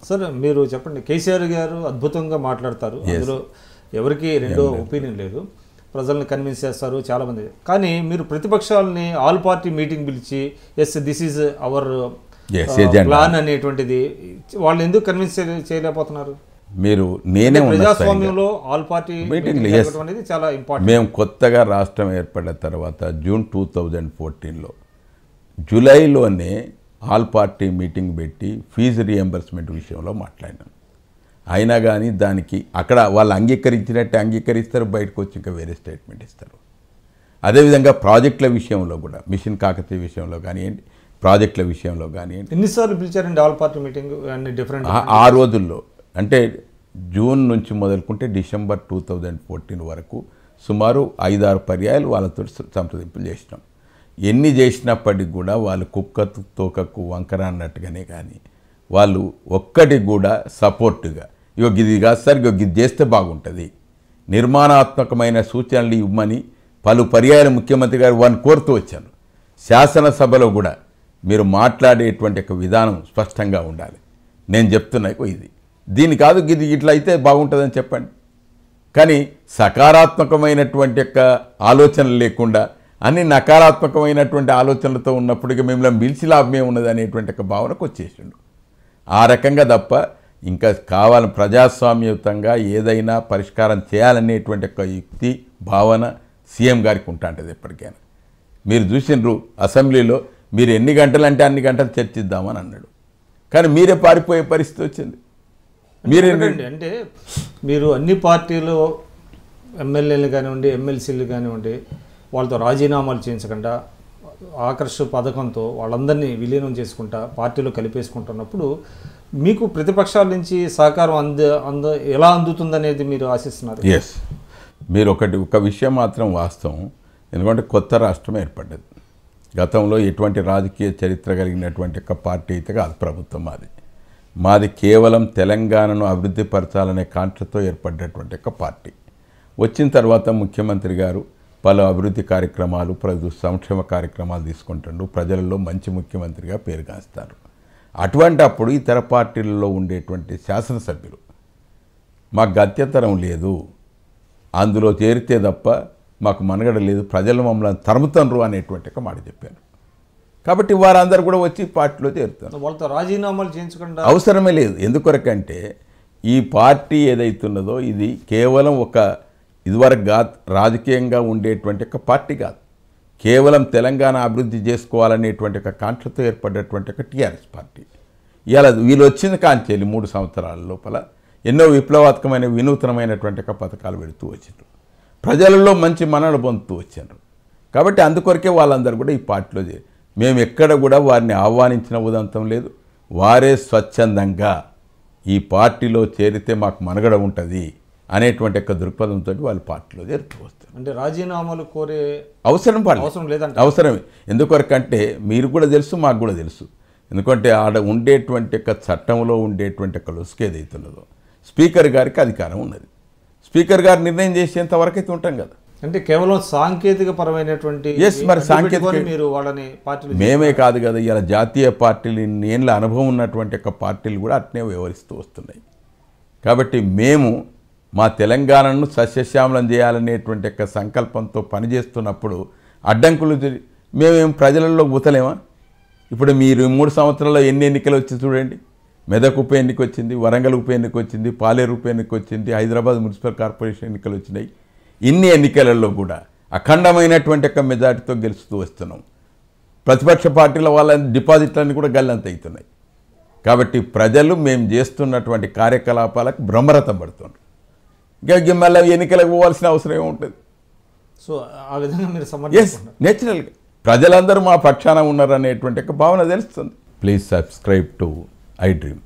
Sir మీరు చెప్పండి, కేసీఆర్ గారు అద్భుతంగా మాట్లాడతారు, అందులో ఎవరికి రెండో ఒపీనియన్ లేదు, ప్రజల్ని కన్విన్స్ చేస్తారు చాలామంది. కానీ మీరు ప్రతిపక్షాలని ఆల్ పార్టీ మీటింగ్ పిలిచి yes this is our plan అనేటువంటిది వాళ్ళు ఎందుకు కన్విన్స్ చేయలేకపోతున్నారు? మీరు నేనే ప్రజాస్వామ్యంలో ఆల్ పార్టీ మీటింగ్ అనేది చాలా ఇంపార్టెంట్. మేము కొత్తగా రాష్ట్రం ఏర్పడిన తర్వాత జూన్ 2014లో జూలైలోనే ఆల్ పార్టీ మీటింగ్ పెట్టి ఫీజు రియంబర్స్మెంట్ విషయంలో మాట్లాడినాం. అయినా కానీ దానికి అక్కడ వాళ్ళు అంగీకరించినట్టే అంగీకరిస్తారు, బయటకు వచ్చి ఇంకా వేరే స్టేట్మెంట్ ఇస్తారు. అదేవిధంగా ప్రాజెక్టుల విషయంలో కూడా మిషన్ కాకతీయ విషయంలో కానివ్వండి, ప్రాజెక్టుల విషయంలో కానివ్వండి. ఎన్నిసార్లు పిలిచారండి ఆల్ పార్టీ మీటింగ్? అన్ని డిఫరెంట్ ఆ రోజుల్లో అంటే జూన్ నుంచి మొదలుకుంటే డిసెంబర్ 2014 వరకు సుమారు 5-6 పర్యాయాలు వాళ్ళతో సంప్రదింపులు చేసినాం. ఎన్ని చేసినప్పటికి కూడా వాళ్ళు కుక్కకు తోకకు వంకర అన్నట్టుగానే కానీ వాళ్ళు ఒక్కటి కూడా సపోర్టుగా ఇది కాదు సార్, ఇది చేస్తే బాగుంటుంది, నిర్మాణాత్మకమైన సూచనలు ఇవ్వమని పలు పర్యాయాలు ముఖ్యమంత్రి గారు వారిని కోరుతూ వచ్చాను. శాసనసభలో కూడా మీరు మాట్లాడేటువంటి ఒక విధానం స్పష్టంగా ఉండాలి. నేను చెప్తున్నా ఇది దీని కాదు, ఇది ఇట్లా అయితే బాగుంటుందని చెప్పండి. కానీ సకారాత్మకమైనటువంటి యొక్క ఆలోచనలు లేకుండా అన్ని నకారాత్మకమైనటువంటి ఆలోచనలతో ఉన్నప్పటికీ మిమ్మల్ని పిలిచి లాభమే ఉన్నది అనేటువంటి ఒక భావనకు వచ్చేసిండు. ఆ రకంగా తప్ప ఇంకా కావాలని ప్రజాస్వామ్యయుతంగా ఏదైనా పరిష్కారం చేయాలనేటువంటి ఒక యుక్తి భావన సీఎం గారికి ఉంటాంటది ఎప్పటికైనా. మీరు చూసినారు అసెంబ్లీలో మీరు ఎన్ని గంటలు అంటే అన్ని గంటలు చర్చిద్దామని అన్నాడు, కానీ మీరే పారిపోయే పరిస్థితి వచ్చింది. మీరేంటండి అంటే మీరు అన్ని పార్టీలు ఎమ్మెల్యేలు కానివ్వండి, ఎమ్మెల్సీలు కానివ్వండి, వాళ్ళతో రాజీనామాలు చేయించకుండా ఆకర్ష పథకంతో వాళ్ళందరినీ విలీనం చేసుకుంటా పార్టీలో కలిపేసుకుంటున్నప్పుడు మీకు ప్రతిపక్షాల నుంచి సహకారం ఎలా అందుతుందనేది మీరు ఆశిస్తున్నారు? ఎస్, మీరు ఒక విషయం మాత్రం వాస్తవం. ఎందుకంటే కొత్త రాష్ట్రం ఏర్పడ్డది. గతంలో ఎటువంటి రాజకీయ చరిత్ర కలిగినటువంటి ఒక పార్టీ అయితే కాదు ప్రభుత్వం. మాది కేవలం తెలంగాణను అభివృద్ధి పరచాలనే కాంక్షతో ఏర్పడ్డటువంటి ఒక పార్టీ. వచ్చిన తర్వాత ముఖ్యమంత్రి గారు పలు అభివృద్ధి కార్యక్రమాలు, సంక్షేమ కార్యక్రమాలు తీసుకుంటుండ్రు, ప్రజలలో మంచి ముఖ్యమంత్రిగా పేరుగాస్తారు. అటువంటి అప్పుడు ఇతర పార్టీలలో ఉండేటువంటి శాసనసభ్యులు మాకు గత్యంతరం లేదు, అందులో చేరితే తప్ప మాకు మనుగడ లేదు, ప్రజలు మమ్మల్ని తరుముతండ్రు అనేటువంటి ఒక మాట చెప్పారు. కాబట్టి వారందరూ కూడా వచ్చి పార్టీలో చేరుతారు. వాళ్ళతో రాజీనామాలు చేయించకుండా అవసరమే లేదు. ఎందుకొరకంటే ఈ పార్టీ ఏదైతున్నదో ఇది కేవలం ఒక ఇదివరకు రాజకీయంగా ఉండేటువంటి ఒక పార్టీ కాదు, కేవలం తెలంగాణ అభివృద్ధి చేసుకోవాలనేటువంటి ఒక కాంక్షతో ఏర్పడేటువంటి ఒక టీఆర్ఎస్ పార్టీ. ఇవాళ వీళ్ళు వచ్చిన కాంచేలి 3 సంవత్సరాల లోపల ఎన్నో విప్లవాత్మకమైన వినూతనమైనటువంటి ఒక పథకాలు పెడుతూ వచ్చారు, ప్రజలలో మంచి మన్నన పొందుతూ వచ్చారు. కాబట్టి అందుకొరకే వాళ్ళందరూ కూడా ఈ పార్టీలో మేము ఎక్కడ కూడా వారిని ఆహ్వానించిన ఉదంతం లేదు. వారే స్వచ్ఛందంగా ఈ పార్టీలో చేరితే మాకు మనుగడ ఉంటుంది అనేటువంటి ఒక దృక్పథంతో వాళ్ళు పార్టీలో చేరుతూ వస్తారు. అంటే రాజీనామాలు కోరే అవసరం లేదంటే అవసరమే. ఎందుకొరకంటే మీరు కూడా తెలుసు, మాకు కూడా తెలుసు. ఎందుకంటే ఆడ ఉండేటువంటి ఒక చట్టంలో ఉండేటువంటి ఒక లొసుకు ఏదైతున్నదో స్పీకర్ గారికి అధికారం ఉన్నది. స్పీకర్ గారు నిర్ణయం చేసేంత వరకు అయితే ఉంటాం కదా. అంటే కేవలం సాంకేతిక పరమైనటువంటి మరి సాంకేతిక మీరు వాళ్ళని పార్టీలు మేమే కాదు కదా, ఇలా జాతీయ పార్టీలు ఇన్నేళ్ళ అనుభవం ఉన్నటువంటి ఒక పార్టీలు కూడా అట్నే వ్యవహరిస్తూ వస్తున్నాయి. కాబట్టి మేము మా తెలంగాణను సస్యశ్యామలం చేయాలనేటువంటి ఒక సంకల్పంతో పనిచేస్తున్నప్పుడు అడ్డంకులు మేమేం ప్రజలలో గుతలేమా? ఇప్పుడు మీరు 3 సంవత్సరాల్లో ఎన్ని ఎన్నికలు వచ్చి చూడండి. మెదక్ ఉప ఎన్నిక వచ్చింది, వరంగల్ ఉప ఎన్నిక వచ్చింది, పాలేరు ఉప ఎన్నిక వచ్చింది, హైదరాబాద్ మున్సిపల్ కార్పొరేషన్ ఎన్నికలు వచ్చినాయి. ఇన్ని ఎన్నికలలో కూడా అఖండమైనటువంటి ఒక మెజార్టీతో గెలుస్తూ వస్తున్నాం. ప్రతిపక్ష పార్టీల వాళ్ళ డిపాజిట్లన్నీ కూడా గల్లంత అవుతున్నాయి. కాబట్టి ప్రజలు మేము చేస్తున్నటువంటి కార్యకలాపాలకు బ్రహ్మరథం పడుతున్నారు. ఇంకా మళ్ళీ ఎన్నికలకు పోవాల్సిన అవసరం ఏముంటుంది? సో ఆ విధంగా మీరు నేచురల్గా ప్రజలందరూ మా పక్షాన ఉన్నారనేటువంటి ఒక భావన తెలుస్తుంది. Please subscribe to iDream.